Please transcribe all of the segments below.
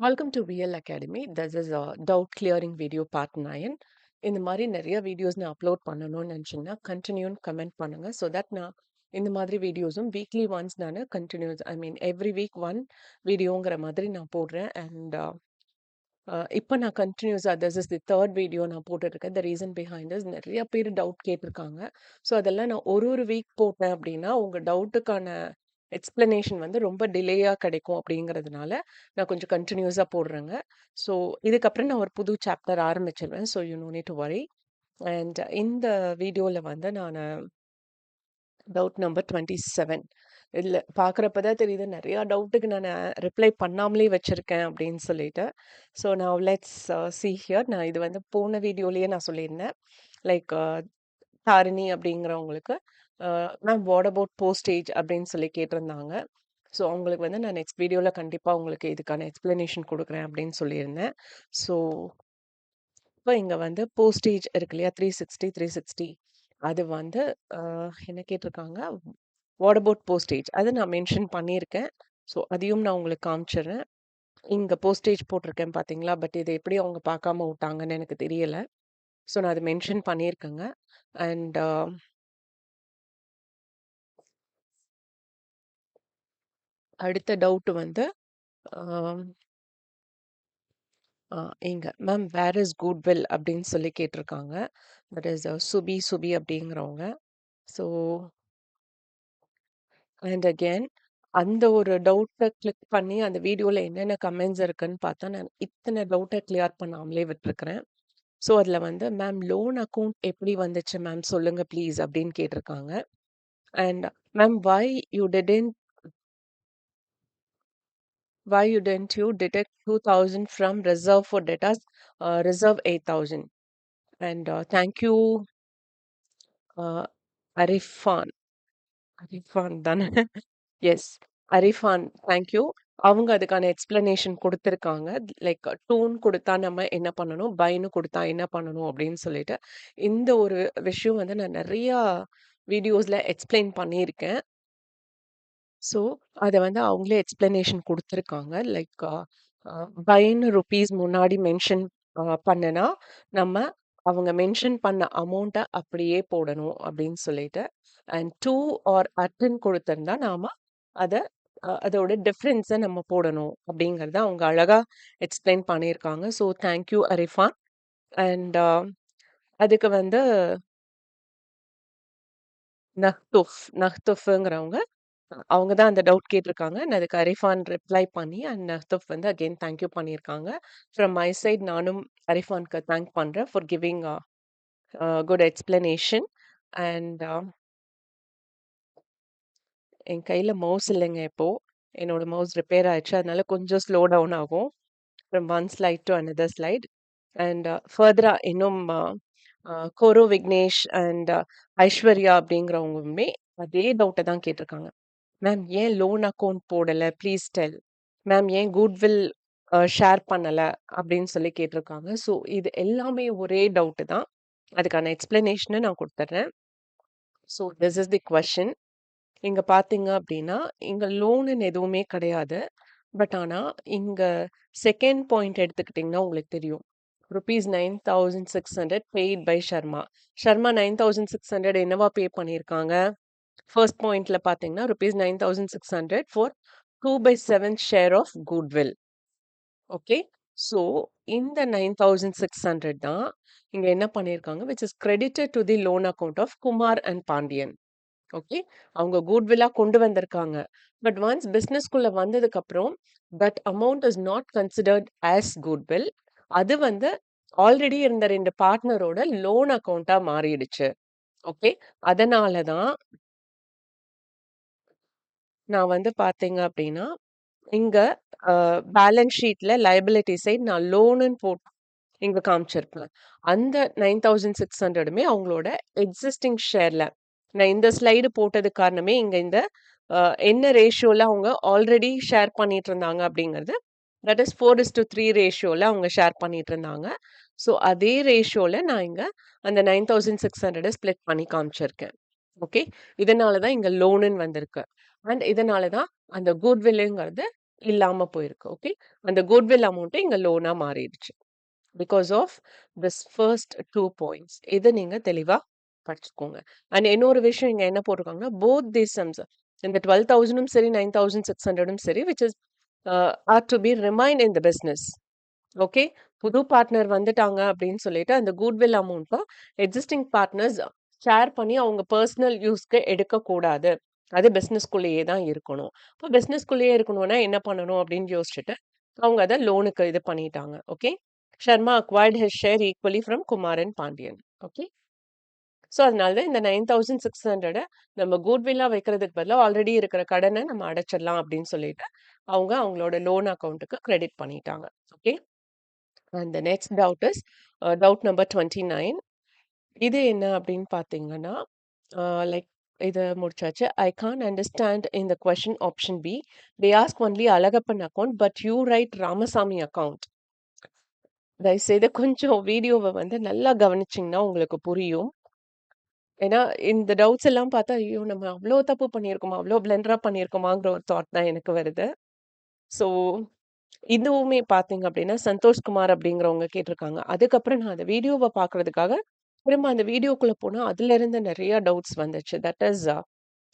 Welcome to VL academy. This is doubt clearing video part 9. இந்த மாதிரி நிறைய videos நான் அப்லோட் பண்ணணும்னு நினச்சிங்கன்னா கண்டினியூன்னு கமெண்ட் பண்ணுங்கள். ஸோ தட் நான் இந்த மாதிரி வீடியோஸும் வீக்லி ஒன்ஸ் நான் கண்டினியூஸ் எவ்ரி வீக் ஒன் வீடியோங்கிற மாதிரி நான் போடுறேன். அண்ட் இப்போ நான் கண்டினியூஸாக this is the third video நான் போட்டுட்ருக்கேன். த ரீசன் பிஹைண்ட் இஸ் நிறைய பேர் டவுட் கேட்டிருக்காங்க. ஸோ அதெல்லாம் நான் ஒரு வீக் போட்டேன் அப்படின்னா உங்கள் டவுட்டுக்கான எக்ஸ்பிளனேஷன் வந்து ரொம்ப டிலேயாக கிடைக்கும் அப்படிங்கிறதுனால நான் கொஞ்சம் கண்டினியூஸாக போடுறேங்க. ஸோ இதுக்கப்புறம் நான் ஒரு புது சாப்டர் ஆரம்பிச்சிருவேன். So you no need to worry. And இந்த வீடியோவில் வந்து நான் டவுட் நம்பர் 27 இதில் பார்க்குறப்ப தான் தெரியுது நிறையா டவுட்டுக்கு நான் ரிப்ளை பண்ணாமலே வச்சுருக்கேன் அப்படின்னு சொல்லிட்டு. ஸோ நான் லெட்ஸ் see here. நான் இது வந்து போன வீடியோலேயே நான் சொல்லியிருந்தேன். லைக் தாரிணி அப்படிங்கிறவங்களுக்கு மேம் வாட் அபவுட் போஸ்டேஜ் அப்படின்னு சொல்லி கேட்டிருந்தாங்க. ஸோ அவங்களுக்கு வந்து நான் நெக்ஸ்ட் வீடியோவில் கண்டிப்பாக உங்களுக்கு இதுக்கான எக்ஸ்பிளனேஷன் கொடுக்குறேன் அப்படின்னு சொல்லியிருந்தேன். ஸோ இப்போ இங்கே வந்து போஸ்டேஜ் இருக்கு இல்லையா, 360 அது வந்து என்ன கேட்டிருக்காங்க, வாட் அபவுட் போஸ்டேஜ் அது நான் மென்ஷன் பண்ணியிருக்கேன். ஸோ அதையும் நான் உங்களுக்கு காமிச்சிடுறேன். இங்கே போஸ்டேஜ் போட்டிருக்கேன் பார்த்தீங்களா, பட் இதை எப்படி அவங்க பார்க்காம விட்டாங்கன்னு எனக்கு தெரியலை. ஸோ நான் அதை மென்ஷன் பண்ணியிருக்கேங்க. அண்ட் அடுத்த டவுட் வந்து இங்க மேம் வேர் இஸ் குட்வில் அப்படின்னு சொல்லி கேட்டிருக்காங்க. தட் இஸ் சுபி அப்படிங்கிறவங்க. ஸோ அண்ட் அகெயின் அந்த ஒரு டவுட்டை கிளிக் பண்ணி அந்த வீடியோவில் என்னென்ன கமெண்ட்ஸ் இருக்குன்னு பார்த்தா நான் இத்தனை டவுட்டை கிளியர் பண்ணாமலே விட்டுருக்குறேன். ஸோ அதில் வந்து மேம் லோன் அக்கௌண்ட் எப்படி வந்துச்சு மேம் சொல்லுங்க ப்ளீஸ் அப்படின்னு கேட்டிருக்காங்க. And ma'am why you didn't you deduct 2000 from reserve for debtors, reserve 8000? And thank you, uh, Arifan. Arifan தானே? Yes, Arifan, thank you. அவங்க அதுக்கான எக்ஸ்பிளனேஷன் கொடுத்துருக்காங்க. லைக் டூன் கொடுத்தா நம்ம என்ன பண்ணணும், பைன்னு கொடுத்தா என்ன பண்ணணும் அப்படின்னு சொல்லிட்டு. இந்த ஒரு விஷயம் வந்து நான் நிறையா வீடியோஸில் எக்ஸ்பிளைன் பண்ணியிருக்கேன். ஸோ அதை வந்து அவங்களே எக்ஸ்பிளனேஷன் கொடுத்துருக்காங்க. லைக் பைன்னு ருபீஸ் முன்னாடி மென்ஷன் பண்ணுனா நம்ம அவங்க மென்ஷன் பண்ண அமௌண்ட்டை அப்படியே போடணும் அப்படின்னு சொல்லிட்டு. அண்ட் டூ ஆர் அட்டன் கொடுத்துருந்தா நாம அதை அதோட டிஃப்ரென்ஸை நம்ம போடணும் அப்படிங்கிறத அவங்க அழகா எக்ஸ்பிளைன் பண்ணியிருக்காங்க. So thank you அரிஃபான். அண்ட் அதுக்கு வந்து நஹ்துஃப்ங்கிறவங்க அவங்க தான் அந்த டவுட் கேட்டிருக்காங்க. நான் அதுக்கு அரிஃபான் ரிப்ளை பண்ணி அண்ட் நஹ்துஃப் வந்து அகெயின் தேங்க்யூ பண்ணியிருக்காங்க. ஃப்ரம் மை சைட் நானும் அரிஃபானுக்கு தேங்க் பண்ணுறேன் for giving good explanation. And என் கையில் மவுஸ் இல்லைங்க இப்போ. என்னோட மவுஸ் ரிப்பேர் ஆயிடுச்சு, அதனால கொஞ்சம் ஸ்லோ டவுன் ஆகும் from one slide to another slide. And ஃபர்தரா இன்னும் கோரோ விக்னேஷ் அண்ட் ஐஸ்வர்யா அப்படிங்கிறவங்களுமே அதே டவுட்டை தான் கேட்டிருக்காங்க. மேம் ஏன் லோன் அக்கௌண்ட் போடலை ப்ளீஸ் டெல். மேம் ஏன் குட்வில் ஷேர் பண்ணலை அப்படின்னு சொல்லி கேட்டிருக்காங்க. ஸோ இது எல்லாமே ஒரே டவுட்டு தான். அதுக்கான எக்ஸ்பிளனேஷனை நான் கொடுத்துட்றேன். So this is the question. இங்கே பார்த்தீங்க அப்படின்னா இங்கே லோனுன்னு எதுவுமே கிடையாது. பட் ஆனால் இங்கே செகண்ட் பாயிண்ட் எடுத்துக்கிட்டிங்கன்னா உங்களுக்கு தெரியும். Rupees 9600 paid by Sharma. Sharma 9600 என்னவா பே பண்ணியிருக்காங்க? ஃபர்ஸ்ட் பாயிண்ட்ல பார்த்தீங்கன்னா rupees 9600 for 2/7 share of goodwill. Okay, so இந்த 9600 தான் இங்க என்ன பண்ணியிருக்காங்க, which is credited to the loan account of Kumar and Pandian. Okay, அவங்க குட்வில்லா கொண்டு வந்திருக்காங்க. பட் ஒன்ஸ் பிஸ்னஸ்குள்ள வந்ததுக்கு அப்புறம் that amount is not considered as goodwill. அது வந்து ஆல்ரெடி இருந்த 2 பார்ட்னரோட லோன் அக்கௌண்டா மாறிடுச்சு. ஓகே, அதனால தான் நான் வந்து பார்த்தீங்க அப்படின்னா இங்க பேலன்ஸ் ஷீட்ல லைபிலிட்டி சைட் நான் லோனுன்னு போட்டு இங்க காமிச்சிருப்பேன். அந்த 9600மே அவங்களோட எக்ஸிஸ்டிங் ஷேர்ல. நான் இந்த ஸ்லைடு போட்டது காரணமே இங்க இந்த என்ன ரேஷியோல அவங்க ஆல்ரெடி ஷேர் பண்ணிட்டு இருந்தாங்க அப்படிங்கிறது, தட் இஸ் 4:3 ரேஷியோல அவங்க ஷேர் பண்ணிட்டு இருந்தாங்க. ஸோ அதே ரேஷியோல நான் இங்க அந்த 9600 ஸ்ப்ளிட் பண்ணி காமிச்சிருக்கேன். ஓகே, இதனால தான் இங்க லோனுன்னு வந்திருக்கு. அண்ட் இதனால தான் அந்த குட்வில்லுங்கிறது இல்லாம போயிருக்கு. ஓகே. அந்த குட்வில் அமௌண்ட் இங்க லோனா மாறிடுச்சு. Because of this first 2 points. இத நீங்க தெளிவா படிச்சுக்கோங்க. அண்ட் இன்னொரு விஷயம் இங்க என்ன போட்டிருக்காங்கன்னா, போத் தீஸ் சம்ஸ் இந்த 12,000ம் சரி, 9,600ம் சரி, which is are to be remain in the business. Okay. புது பார்ட்னர் வந்துட்டாங்க அப்படின்னு சொல்லிட்டு அந்த குட்வில் அமௌண்ட்ட எக்ஸிஸ்டிங் பார்ட்னர்ஸ் ஷேர் பண்ணி அவங்க பர்சனல் யூஸ்க்கு எடுக்கக்கூடாது. அது பிசினஸ்குள்ளேயே தான் இருக்கணும். இப்போ பிசினஸ்குள்ளேயே இருக்கணும்னா என்ன பண்ணணும் அப்படின்னு யோசிச்சுட்டு, அவங்க அத லோனுக்கு இது பண்ணிட்டாங்க. Okay. Sharma acquired his share equally from Kumar and Pandian. Okay. So அதனால தான் இந்த 9,600 நம்ம குட்வில்லா வைக்கிறதுக்கு பதிலா ஆல்ரெடி இருக்கிற கடனை நம்ம அடைச்சிடலாம் அப்படின்னு சொல்லிட்டு அவங்க அவங்களோட லோன் அக்கௌண்ட்டுக்கு கிரெடிட் பண்ணிட்டாங்க. Okay. And the next doubt is doubt number 29. இது என்ன அப்படின்னு பார்த்தீங்கன்னா, லைக் இத முடிச்சாச்சு. I can't understand in the question option B. They ask only Alagappan account but you write Ramasamy account. தயவுசெய்து கொஞ்சம் வீடியோவ வந்து நல்லா கவனிச்சீங்கன்னா உங்களுக்கு புரியும். ஏன்னா, இந்த டவுட்ஸ் எல்லாம் பார்த்தா, ஐயோ! நம்ம அவ்ளோ தப்பு பண்ணியிருக்கோமா? அவ்ளோ பிளண்டரா பண்ணியிருக்கோமாங்கிற ஒரு தாட் தான் எனக்கு வருது. ஸோ, இதுவுமே பார்த்தீங்க அப்டின்னா, சந்தோஷ் குமார் அப்படிங்கிறவங்க கேட்டிருக்காங்க. அதுக்கப்புறம் நான் அந்த வீடியோவ பார்க்கறதுக்காக, திரும்ப அந்த வீடியோக்குள்ள போனா, அதிலிருந்து நெறைய டவுட்ஸ் வந்துச்சு. தட் இஸ்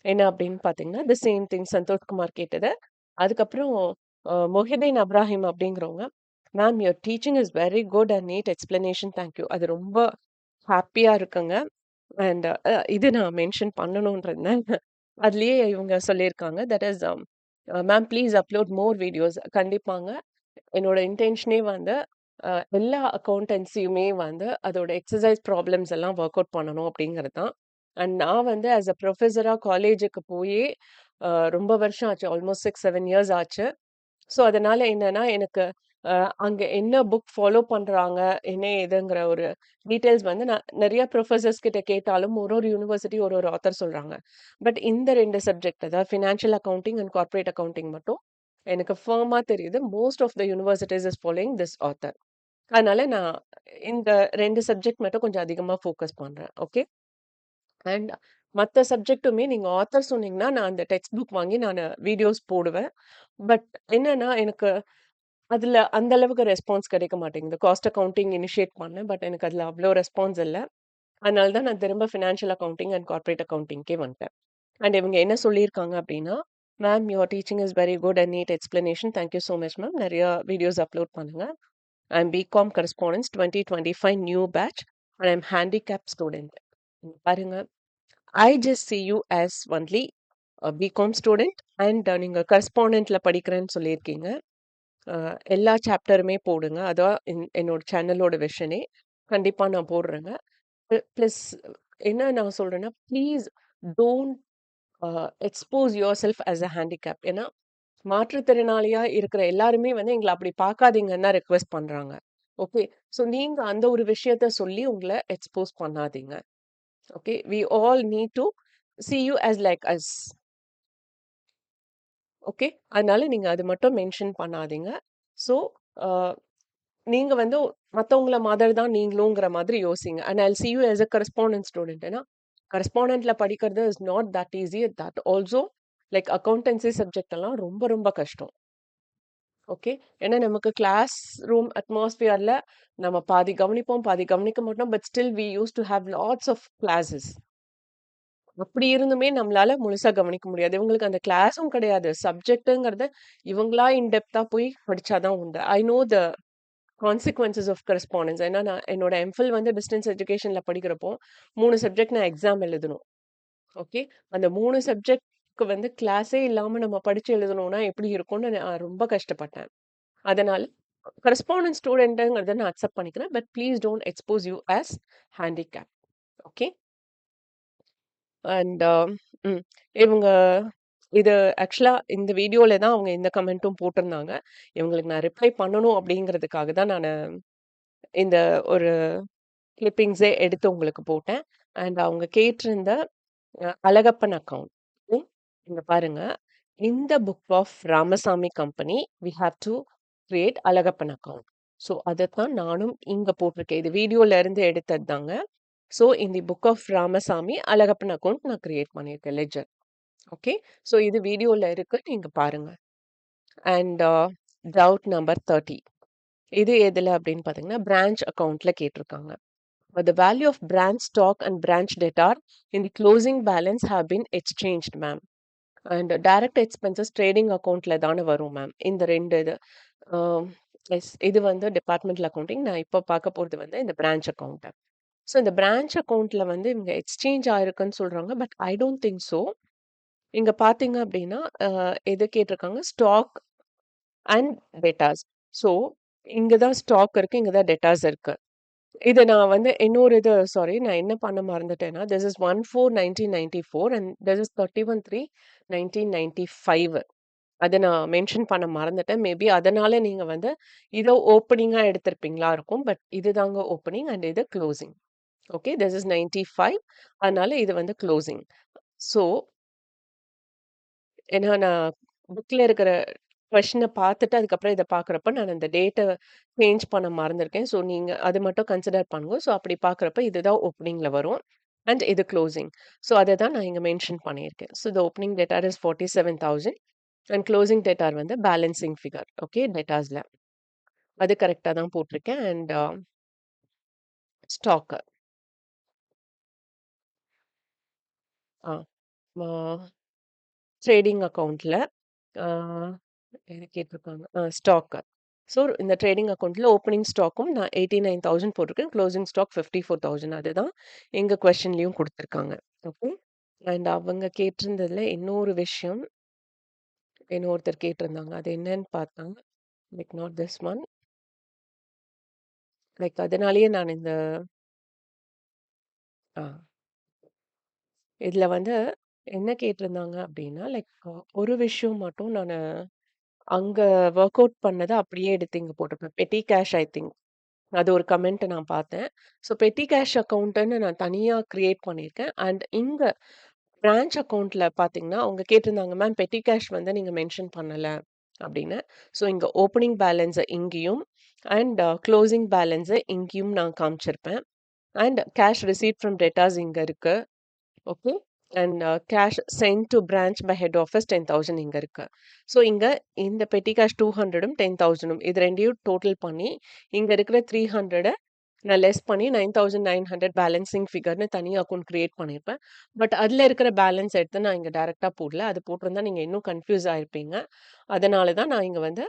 என்ன அப்படின்னு பார்த்தீங்கன்னா, the same thing Santhosh Kumar கேட்டது. அதுக்கப்புறம் மொஹிதீன் அப்ராஹிம் அப்படிங்கிறவங்க, ma'am your teaching is very good and neat explanation. Thank you. அது ரொம்ப ஹேப்பியா இருக்குங்க. அண்ட் இது நான் மென்ஷன் பண்ணணும்ன்றதுனால அதுலயே இவங்க சொல்லியிருக்காங்க. That is ma'am please upload more videos. கண்டிப்பாங்க. என்னோட இன்டென்ஷனே வந்து எல்லா அக்கவுண்டன்சியுமே வந்து அதோட எக்ஸர்சைஸ் ப்ராப்ளம்ஸ் எல்லாம் ஒர்க் அவுட் பண்ணணும் அப்படிங்கிறது தான். அண்ட் நான் வந்து ஆஸ் அ ப்ரொஃபஸரா காலேஜுக்கு போயே ரொம்ப வருஷம் ஆச்சு. ஆல்மோஸ்ட் 6, 7 இயர்ஸ் ஆச்சு. ஸோ, அதனால என்னன்னா, எனக்கு அங்க என்ன புக் ஃபாலோ பண்றாங்க, என்ன ஏதுங்கிற ஒரு டீட்டெயில்ஸ் வந்து நான் நெறைய ப்ரொஃபசர்ஸ் கிட்ட கேட்டாலும், ஒரு ஒரு யூனிவர்சிட்டி ஒரு ஒரு ஆத்தர் சொல்றாங்க. பட் இந்த 2 சப்ஜெக்ட் அதாவது financial accounting and corporate accounting மட்டும் எனக்கு ஃபர்மா தெரியுது. Most of the universities is following this author. அதனால நான் இந்த 2 சப்ஜெக்ட் மட்டும் கொஞ்சம் அதிகமா ஃபோக்கஸ் பண்றேன். ஓகே. அண்ட் மத்த சப்ஜெக்ட்டுமே நீங்க ஆத்தர் சொன்னீங்கன்னா, நான் அந்த டெக்ஸ்ட் புக் வாங்கி நானு வீடியோஸ் போடுவேன். பட் என்னன்னா, எனக்கு அதுல அந்த அளவுக்கு ரெஸ்பான்ஸ் கிடைக்க மாட்டேங்குது. காஸ்ட் அக்கவுண்டிங் இனிஷியேட் பண்ணேன். பட் எனக்கு அதுல அவ்ளோ ரெஸ்பான்ஸ் இல்ல. அதனால தான் நான் திரும்ப ஃபினான்ஷியல் அக்கவுண்டிங் அண்ட் கார்ப்பரேட் அக்கவுண்டிங்க்கே வந்துட்டேன். அண்ட் இவங்க என்ன சொல்லியிருக்காங்க அப்டின்னா, "ma'am your teaching is very good and neat explanation. Thank you so much ma'am. நெறைய வீடியோஸ் அப்லோட் பண்ணுங்க. I am BCom correspondence 2025 new batch and I am handicapped student." பாருங்க, I just see you as only BCom student and நீங்க கரஸ்பாண்டன்ட்ல படிக்கிறேன்னு சொல்லியிருக்கீங்க. அ எல்லா சாப்டருமே போடுங்க. அதான் என்னோட சேனலோட விஷனே. கண்டிப்பா நான் போடுறேங்க. பிளஸ் என்ன நான் சொல்றேன்னா, please don't a expose yourself as a handicap. ஏன்னா, மாற்றுத்திறனாளியா இருக்கிற எல்லாருமே வந்து எங்கள அப்படி பார்க்காதீங்கன்னு தான் ரெக்வெஸ்ட் பண்றாங்க. ஓகே. ஸோ நீங்க அந்த ஒரு விஷயத்த சொல்லி உங்கள எக்ஸ்போஸ் பண்ணாதீங்க. Okay. We all need to see you as like us. Okay. அதனால நீங்க அது மட்டும் மென்ஷன் பண்ணாதீங்க. ஸோ, அ நீங்க வந்து மத்தவங்கள மாதிரி தான் நீங்களுங்கிற மாதிரி யோசிங்க. And I'll sea you as a correspondent student. ஏன்னா, கரஸ்பாண்டன்ட்ல படிக்கிறது is not that easy. That also like accountancy subject எல்லாம் ரொம்ப ரொம்ப கஷ்டம். ஓகே. ஏன்னா நமக்கு கிளாஸ் ரூம் அட்மாஸ்பியர்ல நம்ம பாதி கவனிப்போம், பாதி கவனிக்க மாட்டோம். But still we used to have lots of classes. அப்படி இருந்துமே நம்மளால முழுசா கவனிக்க முடியாது. இவங்களுக்கு அந்த கிளாஸும் கிடையாது. சப்ஜெக்ட்ங்கிறத இவங்களா இன் டெப்த்தா போய் படிச்சா தான் உண்டு. I know the consequences of correspondence. ஏன்னா நான் என்னோட எம்ஃபில் வந்து டிஸ்டன்ஸ் எஜுகேஷன்ல படிக்கிறப்போ 3 சப்ஜெக்ட் நான் எக்ஸாம் எழுதணும். ஓகே. அந்த 3 சப்ஜெக்ட்க்கு வந்து கிளாஸே இல்லாம நம்ம படிச்சு எழுதணும்னா எப்படி இருக்கும்னு நான் ரொம்ப கஷ்டப்பட்டேன். அதனால கரஸ்பாண்டன்ட் ஸ்டூடண்ட்ங்கிறத நான் அக்செப்ட் பண்ணிக்கிறேன். But please don't expose you as handicap. Okay. And ம். இவங்க இது ஆக்சுவலா இந்த வீடியோல தான் அவங்க இந்த கமெண்ட்டும் போட்டிருந்தாங்க. இவங்களுக்கு நான் ரிப்ளை பண்ணணும் அப்படிங்கிறதுக்காக தான் நானு இந்த ஒரு கிளிப்பிங்ஸே எடுத்து உங்களுக்கு போட்டேன். அண்ட் அவங்க கேட்டிருந்த அழகப்பன் அக்கவுண்ட். ம். இங்க பாருங்க. இந்த book of Ramasamy company we have to create Alagappan account. So அதத்தான் நானும் இங்க போட்டிருக்கேன். இது வீடியோல இருந்து எடுத்தது தாங்க. ஸோ இந்த book of Ramasamy Alagappan account நான் கிரியேட் பண்ணியிருக்கேன் லெட்ஜர். ஓகே. ஸோ இது வீடியோல இருக்கு. நீங்க பாருங்க. And doubt number 30. இது எதுல அப்படின்னு பார்த்தீங்கன்னா, பிரான்ச் அக்கவுண்ட்ல கேட்டிருக்காங்க. The value of branch stock and branch debtor in the closing balance have been exchanged, ma'am. And direct expenses trading accountல தானே வரும் மேம். இந்த 2 இது. எஸ் இது வந்து டிபார்ட்மெண்டல் அக்கவுண்டிங். நான் இப்போ பார்க்க போறது வந்து இந்த பிரான்ச் அக்கவுண்ட். ஸோ இந்த பிரான்ச் அக்கவுண்ட்ல வந்து இவங்க எக்ஸ்சேஞ்ச் ஆயிருக்குன்னு சொல்றாங்க. But I don't think so. இங்க பார்த்தீங்க அப்படின்னா, எது கேட்டிருக்காங்க? Stock and debtors. ஸோ இங்க தான் ஸ்டாக் இருக்கு. இங்க தான் டெட்டாஸ் இருக்கு. இது நான் வந்து இன்னொரு இது சாரி நான் என்ன பண்ண மறந்துட்டேன்னா, this is 1/4/1994 and this is 31/3/1995. அத நான் மென்ஷன் பண்ண மறந்துட்டேன். மேபி அதனால நீங்க வந்து இத ஓப்பனிங்கா எடுத்திருப்பீங்களா இருக்கும். பட் இதுதாங்க ஓப்பனிங் அண்ட் இது க்ளோசிங். ஓகே. This is 95. அதனால இது வந்து க்ளோசிங். ஸோ ஏன்னா நான் புக்ல இருக்கிற கொஸ்டின பார்த்துட்டு, அதுக்கப்புறம் இத பார்க்குறப்ப நான் அந்த டேட்ட சேஞ்ச் பண்ண மறந்திருக்கேன். ஸோ நீங்க அது மட்டும் கன்சிடர் பண்ணுங்க. ஸோ அப்படி பார்க்குறப்ப இதுதான் ஓப்பனிங்ல வரும். அண்ட் இது க்ளோசிங். ஸோ அத தான் நான் இங்க மென்ஷன் பண்ணியிருக்கேன். So the opening debtor is 47,000 and closing debtor வந்து பேலன்சிங் ஃபிகர். ஓகே. டேட்டாஸ்ல. அது கரெக்ட்டா தான் போட்டிருக்கேன். And stock. ஆ. ஆ ட்ரேடிங் அக்கவுண்ட்ல ஆ எது கேட்டிருக்காங்க? ஸ்டாக். ஸோ இந்த ட்ரேடிங் அக்கவுண்ட்ல ஓப்பனிங் ஸ்டாக்கும் நான் 89,000 போட்டிருக்கேன். க்ளோசிங் ஸ்டாக் 54,000 அதுதான் எங்க கொஸ்டின்லயும் குடுத்துருக்காங்க. ஓகே. அண்ட் அவங்க கேட்டிருந்ததுல இன்னொரு விஷயம், இன்னொருத்தர் கேட்டிருந்தாங்க. அது என்னன்னு பார்த்தா, like not this one. Like அதனாலேயே நான் இந்த ஆ இதுல வந்து என்ன கேட்டிருந்தாங்க அப்டின்னா, லைக் ஒரு விஷயம் மட்டும் நானு அங்க வொர்க் அவுட் பண்ணத அப்படியே எடுத்து இங்க போட்டிருப்பேன். பெட்டி கேஷ் ஐ திங்க். அது ஒரு கமெண்ட் நான் பார்த்தேன். ஸோ பெட்டி கேஷ் அக்கவுண்ட்ன்னு நான் தனியா கிரியேட் பண்ணியிருக்கேன். அண்ட் இங்க பிரான்ச் அக்கவுண்ட்ல பார்த்தீங்கன்னா, அவங்க கேட்டிருந்தாங்க, மேம் பெட்டி கேஷ் வந்து நீங்க மென்ஷன் பண்ணல அப்படின்னு. ஸோ இங்க ஓப்பனிங் பேலன்ஸ இங்கேயும் அண்ட் குளோசிங் பேலன்ஸ இங்கேயும் நான் காமிச்சிருப்பேன். And cash received from debtors இங்க இருக்கு. Okay. And cash sent to branch by head office 10,000 இங்க இருக்கு. ஸோ இங்க இந்த பெட்டி கேஷ் 200ம் 10,000ம் இது 2யும் டோட்டல் பண்ணி, இங்க இருக்கிற 300 நான் லெஸ் பண்ணி 9,900 பேலன்சிங் ஃபிகர்ன்னு தனி அக்கவுண்ட் கிரியேட் பண்ணியிருப்பேன். பட் அதுல இருக்கிற பேலன்ஸ் எடுத்து நான் இங்க டைரக்ட்டா போடல. அது போட்டிருந்தா நீங்க இன்னும் கன்ஃப்யூஸ் ஆயிருப்பீங்க. அதனால தான் நான் இங்க வந்து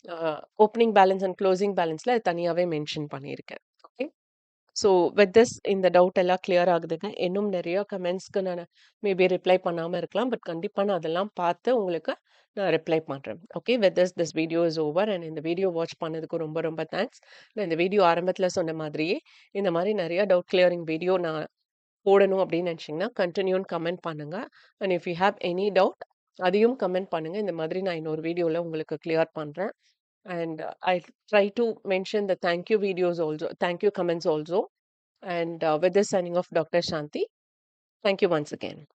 uh opening balance and closing பேலன்ஸ்ல தனியாவே மென்ஷன் பண்ணியிருக்கேன். ஓகே. ஸோ வித் திஸ் இந்த டவுட் எல்லாம் கிளியர் ஆகுதுங்க. இன்னும் நெறைய கமெண்ட்ஸ்க்கு நானு மேபி ரிப்ளை பண்ணாம இருக்கலாம். பட் கண்டிப்பா நான் அதெல்லாம் பார்த்து உங்களுக்கு நான் ரிப்ளை பண்றேன். Okay. With this video is over and இந்த வீடியோ வாட்ச் பண்ணதுக்கு ரொம்ப ரொம்ப தேங்க்ஸ். நான் இந்த வீடியோ ஆரம்பத்துல சொன்ன மாதிரியே, இந்த மாரி நெறைய டவுட் கிளியரிங் வீடியோ நான் போடணும் அப்படின்னு நினைச்சீங்கன்னா, கன்டினியூன்னு கமெண்ட் பண்ணுங்க. And if you have any doubt அதையும் கமெண்ட் பண்ணுங்க. இந்த மாதிரி நான் இன்னொரு வீடியோல உங்களுக்கு கிளியர் பண்றேன். And I try to mention the thank you videos also, thank you comments also. And with this signing off, Dr. Shanti. Thank you once again.